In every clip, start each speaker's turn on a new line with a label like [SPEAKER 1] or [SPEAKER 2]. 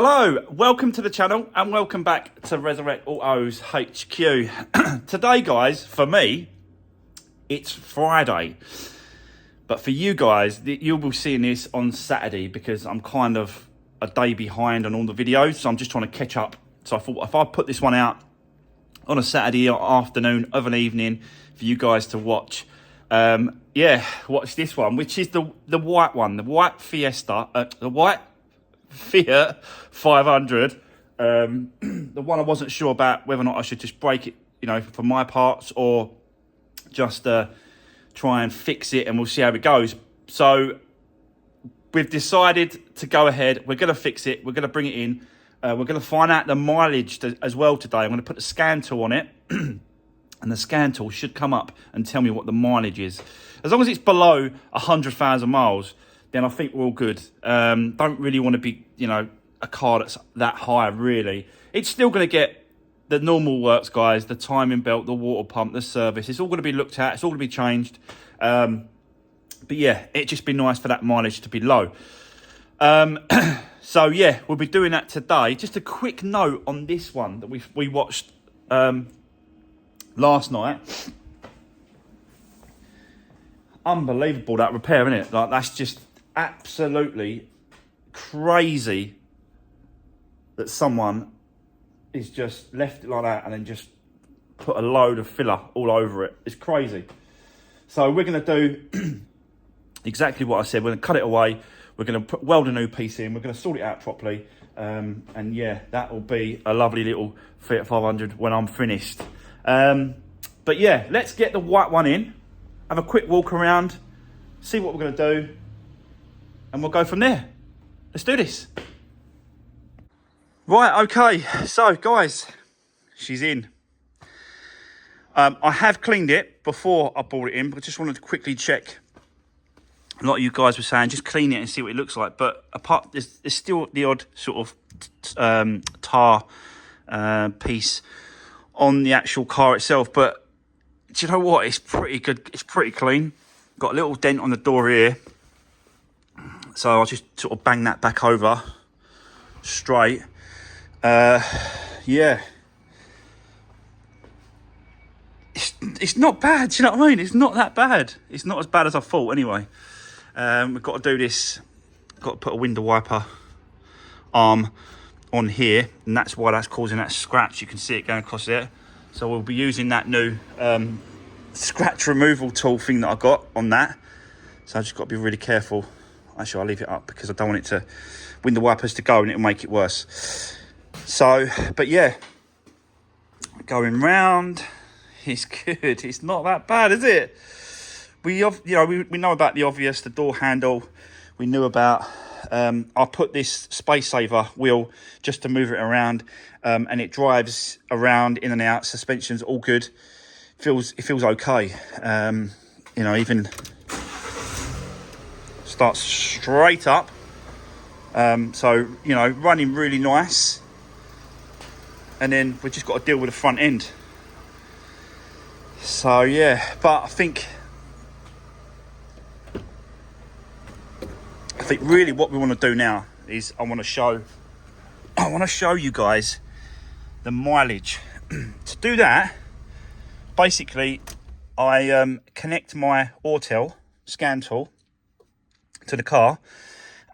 [SPEAKER 1] Hello, welcome to the channel and welcome back to Resurwreck Autos HQ. Today, guys, for me, it's Friday. But for you guys, you'll be seeing this on Saturday because I'm kind of a day behind on all the videos. So I'm just trying to catch up. So I thought if I put this one out on a Saturday afternoon of an evening for you guys to watch, watch this one, which is the white one, the white Fiesta, the white Fiat 500, the one I wasn't sure about whether or not I should just break it, for my parts, or just try and fix it, and we'll see how it goes. So we've decided to go ahead. We're going to fix it. We're going to bring it in. We're going to find out the mileage as well today. I'm going to put the scan tool on it, and the scan tool should come up and tell me what the mileage is. As long as it's below 100,000 miles, then I think we're all good. Don't really want to be, a car that's that high, really. It's still going to get the normal works, guys, the timing belt, the water pump, the service. It's all going to be looked at. It's all going to be changed. But yeah, it'd just be nice for that mileage to be low. So yeah, we'll be doing that today. Just a quick note on this one that we watched last night. Unbelievable, that repair, isn't it? Like, that's just absolutely crazy that someone is just left it like that and then just put a load of filler all over it. It's crazy. So we're going to do exactly what I said. We're going to cut it away. We're going to weld a new piece in. We're going to sort it out properly. And yeah, that will be a lovely little Fiat 500 when I'm finished. But yeah, let's get the white one in, have a quick walk around, see what we're going to do, and we'll go from there. Let's do this. Right, okay. So, guys, she's in. I have cleaned it before I brought it in, but I just wanted to quickly check. A lot of you guys were saying, just clean it and see what it looks like. But apart, there's still the odd sort of tar piece on the actual car itself. But do you know what? It's pretty good. It's pretty clean. Got a little dent on the door here. So I'll just sort of bang that back over straight. Yeah. It's not bad, do you know what I mean? It's not that bad. It's not as bad as I thought anyway. We've got to do this. Got to put a window wiper arm on here, and that's why that's causing that scratch. You can see it going across there. So we'll be using that new scratch removal tool thing that I got on that. So I've just got to be really careful. Actually, I'll leave it up because I don't want it to, window wipers to go and it'll make it worse. So, but yeah, going round, it's good. It's not that bad, is it? We know about the obvious, the door handle. We knew about, I put this space saver wheel just to move it around, and it drives around in and out. Suspension's all good. It feels okay. Even starts straight up. So, running really nice. And then we've just got to deal with the front end. So, yeah. But I think really what we want to do now is I want to show you guys the mileage. To do that, basically, I connect my Autel scan tool to the car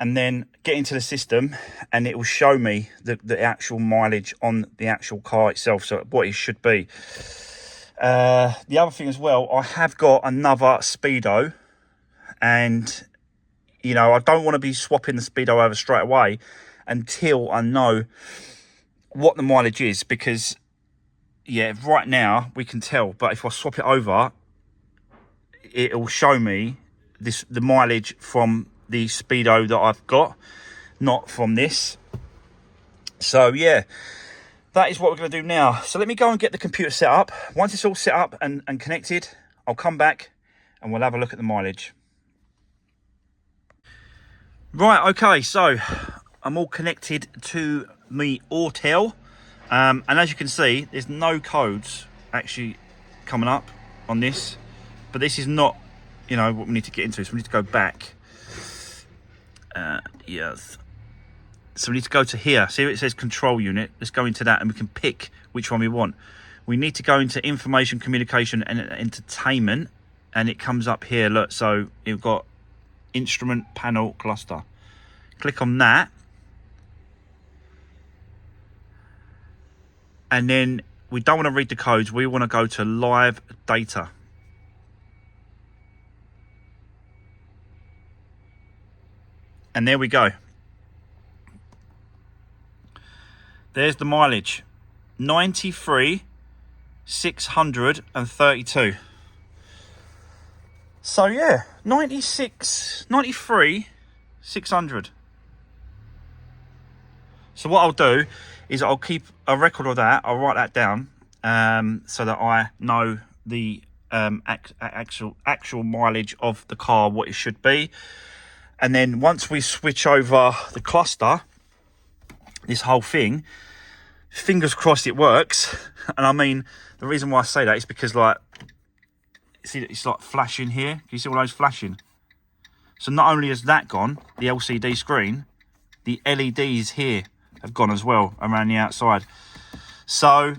[SPEAKER 1] and then get into the system, and it will show me the actual mileage on the actual car itself, so what it should be. The other thing as well, I have got another Speedo, and I don't want to be swapping the Speedo over straight away until I know what the mileage is, because right now we can tell, but if I swap it over, it'll show me the mileage from the Speedo that I've got, not from this. So yeah, that is what we're going to do now. So let me go and get the computer set up. Once it's all set up and connected, I'll come back and we'll have a look at the mileage. Right, okay, so I'm all connected to my Autel, and as you can see, there's no codes actually coming up on this, but this is not what we need to get into, so we need to go back. Yes, So we need to go to here. See, it says control unit. Let's go into that and we can pick which one we want. We need to go into information, communication and entertainment. And it comes up here, look. So you've got instrument panel cluster. Click on that. And then we don't want to read the codes. We want to go to live data. And there we go. There's the mileage. 93,632. So yeah, 93,600. So what I'll do is I'll keep a record of that. I'll write that down so that I know the actual mileage of the car, what it should be. And then once we switch over the cluster, this whole thing, fingers crossed it works. And I mean, the reason why I say that is because, like, see, it's like flashing here. Can you see all those flashing? So not only has that gone, the LCD screen, the LEDs here have gone as well around the outside. So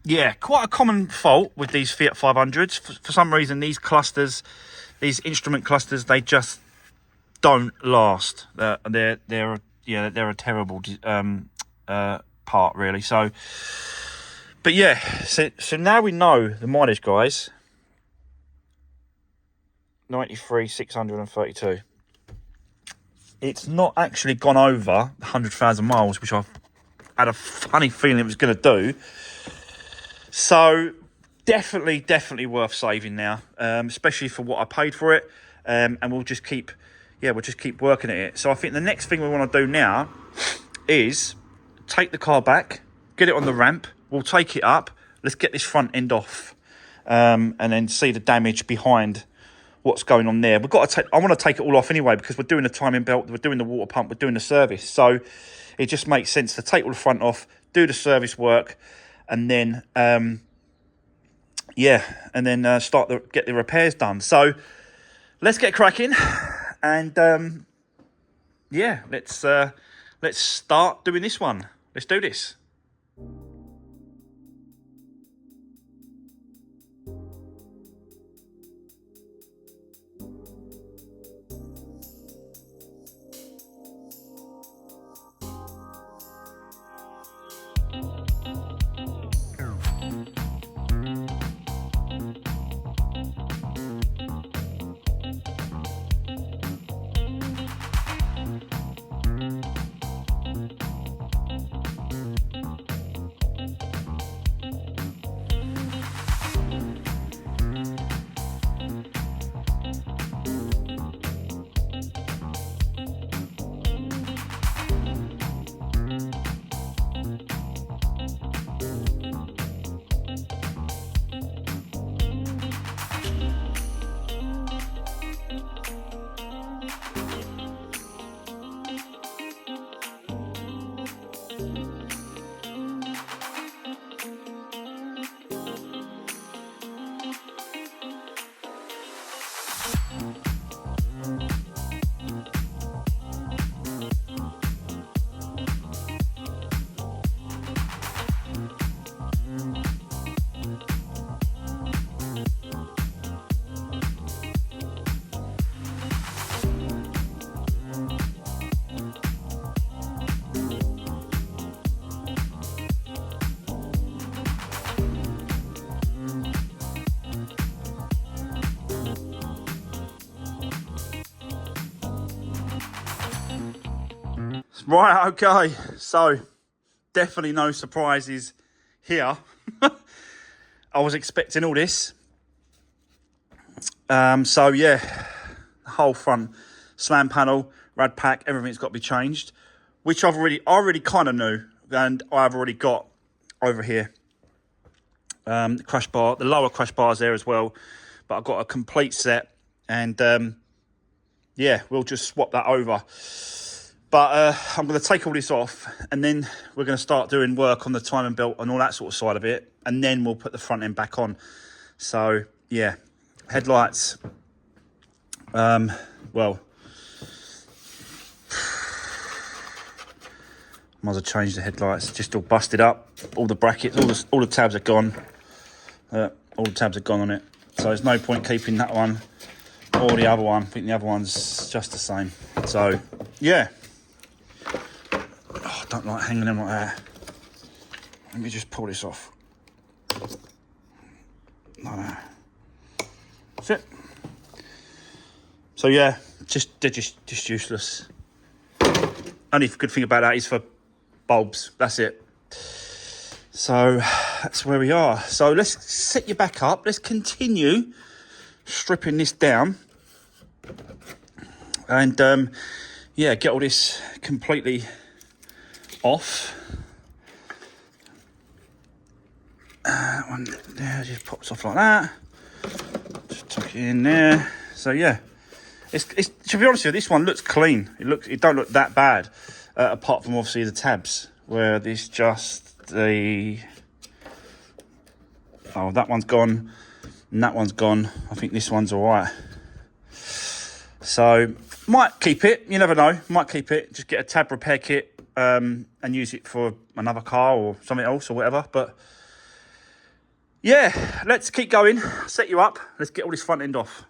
[SPEAKER 1] yeah, quite a common fault with these Fiat 500s. For some reason, these clusters, these instrument clusters, they just don't last. They're a terrible part, really. So, but yeah, so now we know the mileage, guys. 93,632. It's not actually gone over 100,000 miles, which I had a funny feeling it was going to do. So definitely worth saving now, especially for what I paid for it. And we'll just keep working at it. So I think the next thing we want to do now is take the car back, get it on the ramp. We'll take it up. Let's get this front end off, and then see the damage behind what's going on there. I want to take it all off anyway, because we're doing the timing belt, we're doing the water pump, we're doing the service. So it just makes sense to take all the front off, do the service work, and then get the repairs done. So let's get cracking, and let's start doing this one. Let's do this. Right, okay, so definitely no surprises here. I was expecting all this. So yeah, the whole front slam panel, rad pack, everything's got to be changed, which I already kind of knew, and I've already got over here. The crash bar, the lower crash bars there as well, but I've got a complete set, and we'll just swap that over. But I'm going to take all this off, and then we're going to start doing work on the timing belt and all that sort of side of it, and then we'll put the front end back on. So yeah, headlights. Might as well change the headlights. Just all busted up. All the brackets, all the tabs are gone. All the tabs are gone on it. So there's no point keeping that one or the other one. I think the other one's just the same. So, yeah. Oh, I don't like hanging them like that. Let me just pull this off. Like that. That's it. So yeah, they're just useless. Only good thing about that is for bulbs. That's it. So that's where we are. So let's set you back up. Let's continue stripping this down. And yeah, get all this completely off. That one there just pops off like that. Just tuck it in there. So yeah, it's to be honest with you, this one looks clean. It don't look that bad, apart from obviously the tabs where this just that one's gone and that one's gone. I think this one's all right. So might keep it. You never know. Might keep it. Just get a tab repair kit and use it for another car or something else or whatever. But yeah, let's keep going. Set you up. Let's get all this front end off.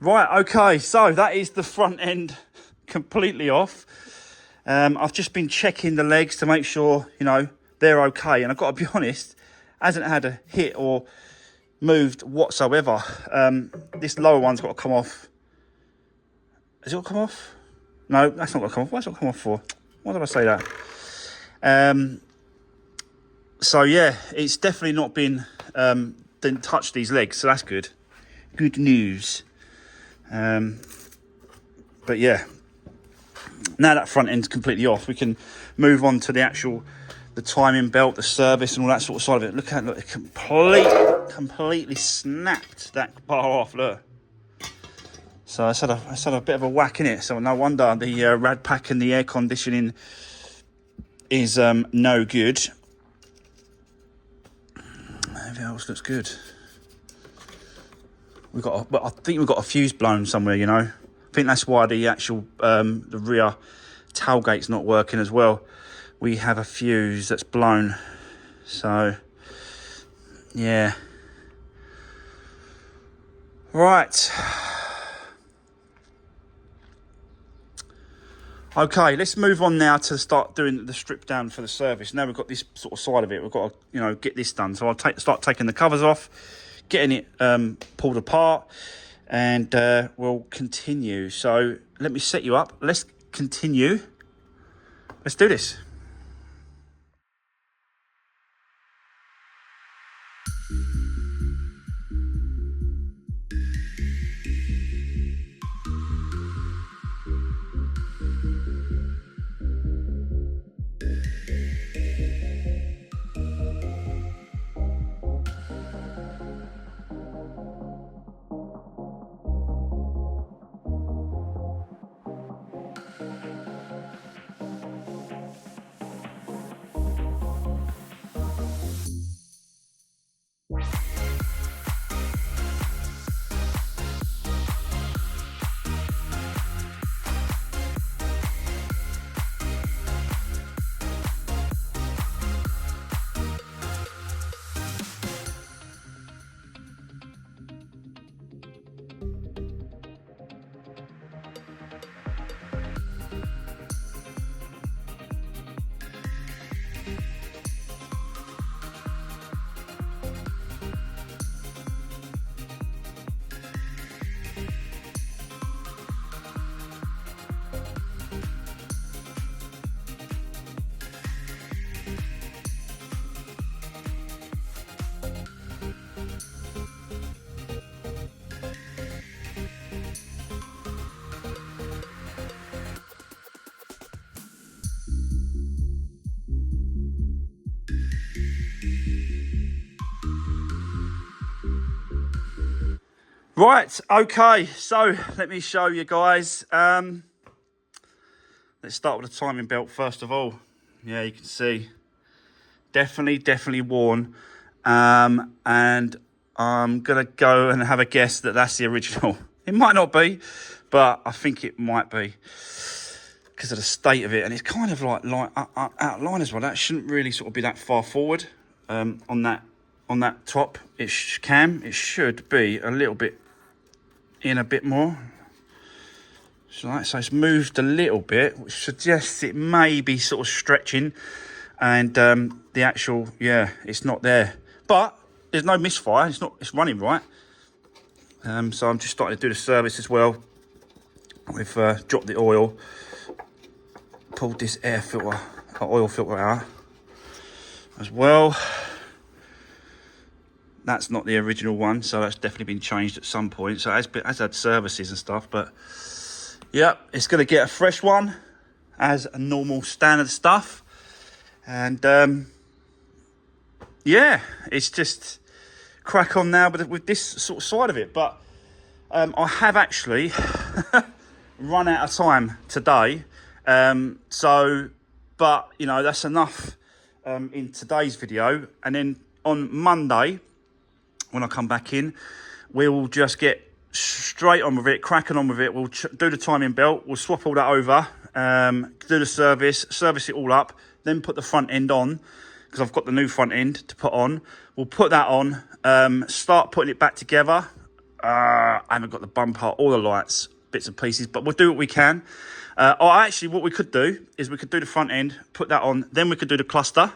[SPEAKER 1] Right, okay, so that is the front end completely off. I've just been checking the legs to make sure, you know, they're okay. And I've got to be honest, hasn't had a hit or moved whatsoever. This lower one's got to come off. Has it got to come off? No, that's not got to come off. What's it got to come off for? Why did I say that? So yeah, it's definitely not been, didn't touch these legs, so that's good. Good news. But yeah, now that front end's completely off, we can move on to the timing belt, the service and all that sort of side of it. Look at it, completely snapped that bar off, look. So I had a bit of a whack in it, so no wonder the rad pack and the air conditioning is no good. Everything else looks good. I think we've got a fuse blown somewhere, you know. I think that's why the actual the rear tailgate's not working as well. We have a fuse that's blown. So yeah. Right. Okay, let's move on now to start doing the strip down for the service. Now we've got this sort of side of it, we've got to, you know, get this done. So I'll start taking the covers off, getting it pulled apart, and we'll continue. So let me set you up. Let's continue. Let's do this. Right, okay, so let me show you guys. Let's start with the timing belt first of all. Yeah, you can see, definitely worn. And I'm gonna go and have a guess that that's the original. It might not be, but I think it might be because of the state of it, and it's kind of like out of line as well. That shouldn't really sort of be that far forward on that top. It should be a little bit in a bit more. So it's moved a little bit, which suggests it may be sort of stretching, and the actual, yeah, it's not there. But there's no misfire. It's running right. So I'm just starting to do the service as well. We've dropped the oil, pulled this oil filter out as well. That's not the original one, so that's definitely been changed at some point. So it has had services and stuff, but yeah, it's going to get a fresh one as a normal standard stuff. And yeah, it's just crack on now with this sort of side of it. But I have actually run out of time today. But you know, that's enough in today's video. And then on Monday, when I come back in, we'll just get straight on with it, cracking on with it. We'll do the timing belt, we'll swap all that over, do the service it all up, then put the front end on, because I've got the new front end to put on. We'll put that on, start putting it back together. I haven't got the bumper, all the lights, bits and pieces, but we'll do what we can. Or actually, what we could do is we could do the front end, put that on, then we could do the cluster.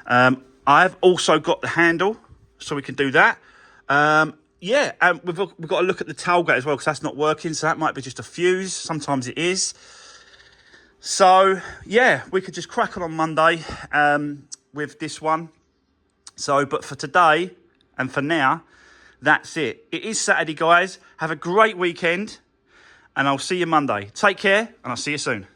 [SPEAKER 1] I've also got the handle, so we can do that. Yeah, and we've got to look at the tailgate as well, because that's not working, so that might be just a fuse. Sometimes it is. So, yeah, we could just crack on Monday with this one. So, but for today and for now, that's it. It is Saturday, guys. Have a great weekend, and I'll see you Monday. Take care, and I'll see you soon.